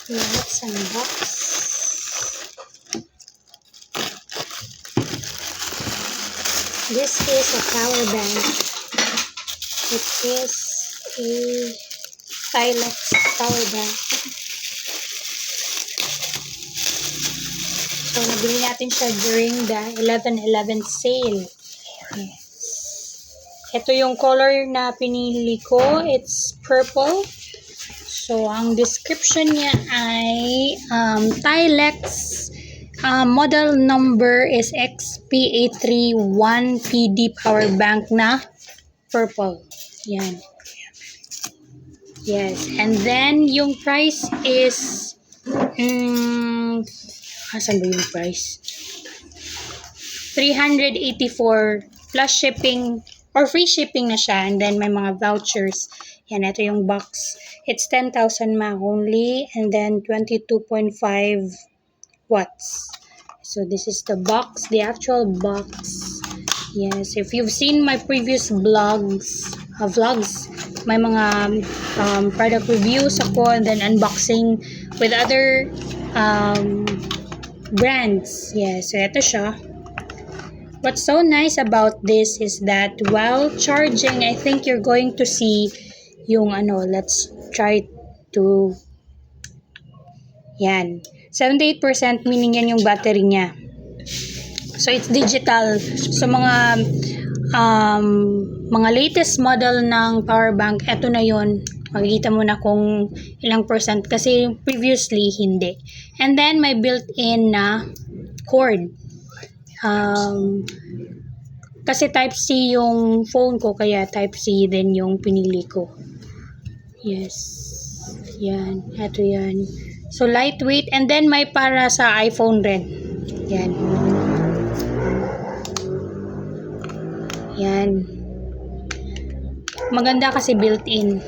Let's unbox. This is a power bank. It is a Tilex power bank. So, nabili natin siya during the 11/11 sale. Yes. Ito yung color na pinili ko. It's purple. So, ang description niya ay Tilex model number is XP831PD power bank na purple. Yan. Yes. And then, yung price is asan ba yung price? 384 plus shipping or free shipping na siya. And then, may mga vouchers. Yan, ito yung box. It's 10,000 mAh only. And then, 22.5 watts. So, this is the box. The actual box. Yes, if you've seen my previous vlogs, may mga product reviews ako and then unboxing with other brands. Yes, so ito siya. What's so nice about this is that while charging, I think you're going to see yung let's try to, yan, 78%, meaning yan yung battery niya. So it's digital. So mga latest model ng power bank, eto na yon. Makikita mo na kung ilang percent kasi previously hindi. And then may built-in na cord. Kasi Type-C yung phone ko, kaya Type-C din yung pinili ko. Yes. Yan. Ito yan. So lightweight. And then may para sa iPhone rin. Yan. Yan. Maganda kasi built-in.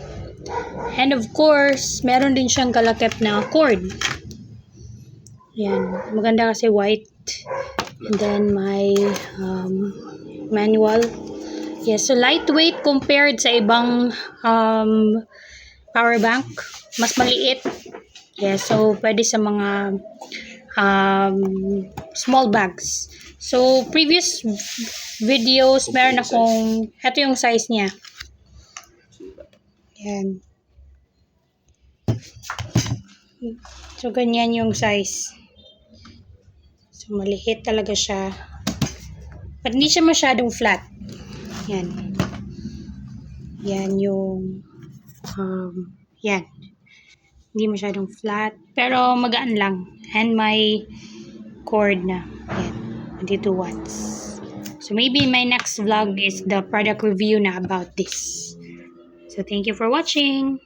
And of course, meron din siyang kalakip na cord. Yan. Maganda kasi white. And then may manual. Yes, so lightweight compared sa ibang power bank. Mas maliit. Yes, so pwede sa mga small bags. So, previous videos, meron akong, ito yung size niya. Yan. So, ganyan yung size. So, maliit talaga siya. But hindi siya masyadong flat. Yan. Yan yung, yan. Hindi masyadong flat. Pero, magaan lang. And may cord na. Yan. 22 watts. So maybe my next vlog is the product review na about this. So thank you for watching.